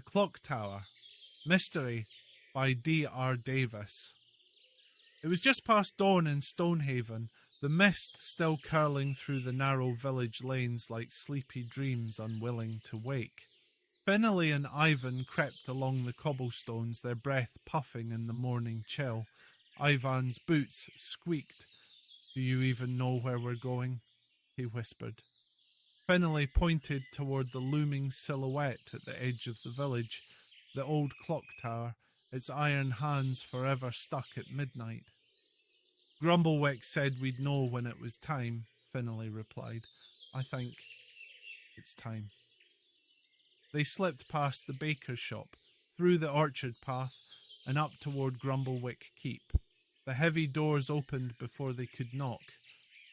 Clock Tower. Mystery by D.R. Davis. It was just past dawn in Stonehaven, the mist still curling through the narrow village lanes like sleepy dreams unwilling to wake. Finnely and Eivan crept along the cobblestones, their breath puffing in the morning chill. Eivan's boots squeaked. "Do you even know where we're going?" he whispered. Finnely pointed toward the looming silhouette at the edge of the village, the old clock tower, its iron hands forever stuck at midnight. "Grumblewick said we'd know when it was time," Finnely replied. "I think it's time." They slipped past the baker's shop, through the orchard path, and up toward Grumblewick Keep. The heavy doors opened before they could knock.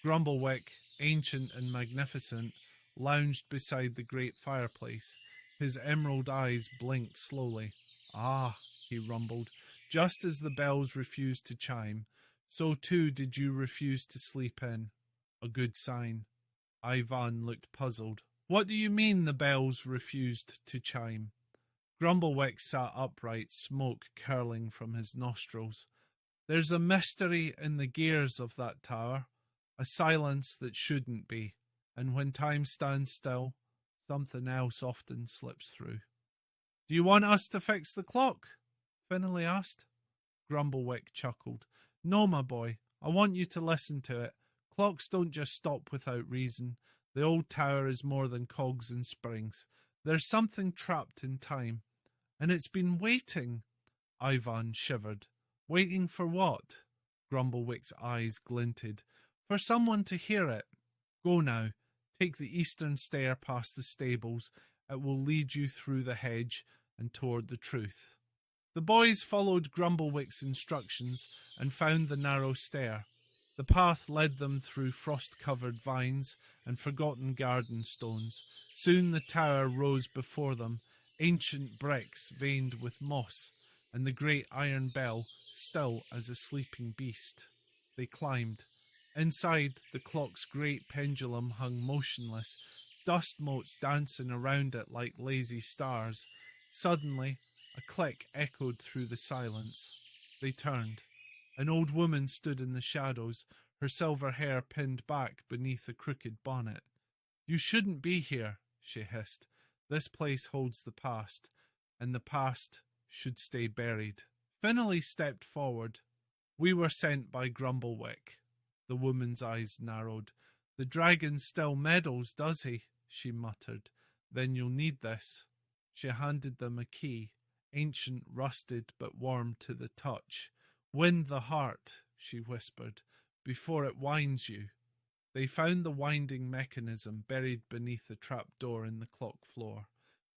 Grumblewick, ancient and magnificent, lounged beside the great fireplace. His emerald eyes blinked slowly. "Ah," he rumbled, "just as the bells refused to chime, so too did you refuse to sleep in. A good sign." Eivan looked puzzled. "What do you mean the bells refused to chime?" Grumblewick sat upright, smoke curling from his nostrils. "There's a mystery in the gears of that tower, a silence that shouldn't be, and when time stands still, something else often slips through." "Do you want us to fix the clock?" Finnely asked. Grumblewick chuckled. "No, my boy, I want you to listen to it. Clocks don't just stop without reason. The old tower is more than cogs and springs. There's something trapped in time, and it's been waiting." Eivan shivered. "Waiting for what?" Grumblewick's eyes glinted. "For someone to hear it. Go now. Take the eastern stair past the stables. It will lead you through the hedge and toward the truth." The boys followed Grumblewick's instructions and found the narrow stair. The path led them through frost-covered vines and forgotten garden stones. Soon the tower rose before them, ancient bricks veined with moss, and the great iron bell still as a sleeping beast. They climbed. Inside, the clock's great pendulum hung motionless, dust motes dancing around it like lazy stars. Suddenly, a click echoed through the silence. They turned. An old woman stood in the shadows, her silver hair pinned back beneath a crooked bonnet. "You shouldn't be here," she hissed. "This place holds the past, and the past should stay buried." Finnely stepped forward. "We were sent by Grumblewick." The woman's eyes narrowed. "The dragon still meddles, does he?" she muttered. "Then you'll need this." She handed them a key, ancient, rusted, but warm to the touch. "Wind the heart," she whispered, "before it winds you." They found the winding mechanism buried beneath a trapdoor in the clock floor.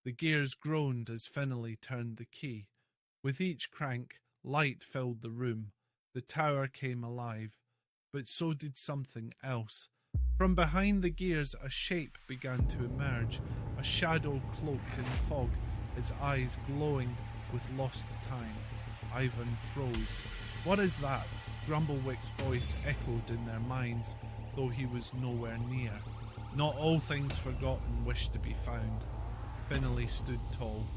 The gears groaned as Finnely turned the key. With each crank, light filled the room. The tower came alive, but so did something else. From behind the gears, a shape began to emerge, a shadow cloaked in fog, its eyes glowing with lost time. Eivan froze. "What is that?" Grumblewick's voice echoed in their minds, though he was nowhere near. "Not all things forgotten wish to be found." Finnely stood tall.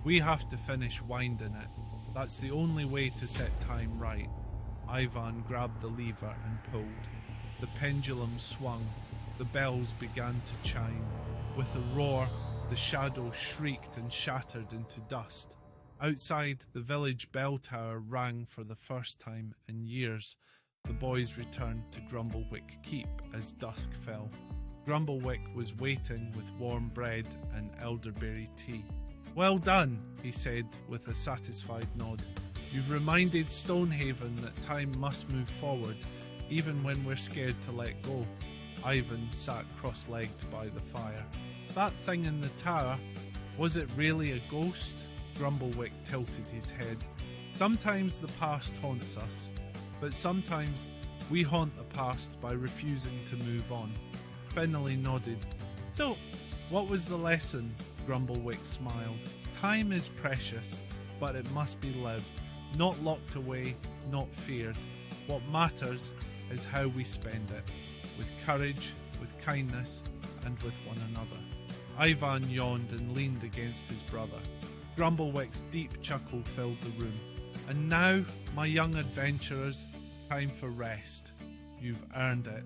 "We have to finish winding it. That's the only way to set time right." Eivan grabbed the lever and pulled. The pendulum swung. The bells began to chime. With a roar, the shadow shrieked and shattered into dust. Outside, the village bell tower rang for the first time in years. The boys returned to Grumblewick Keep as dusk fell. Grumblewick was waiting with warm bread and elderberry tea. "Well done," he said with a satisfied nod. "You've reminded Stonehaven that time must move forward, even when we're scared to let go." Eivan sat cross-legged by the fire. "That thing in the tower, was it really a ghost?" Grumblewick tilted his head. "Sometimes the past haunts us, but sometimes we haunt the past by refusing to move on." Finnely nodded. "So, what was the lesson?" Grumblewick smiled. "Time is precious, but it must be lived, not locked away, not feared. What matters is how we spend it, with courage, with kindness, and with one another." Eivan yawned and leaned against his brother. Grumblewick's deep chuckle filled the room. "And now, my young adventurers, time for rest. You've earned it."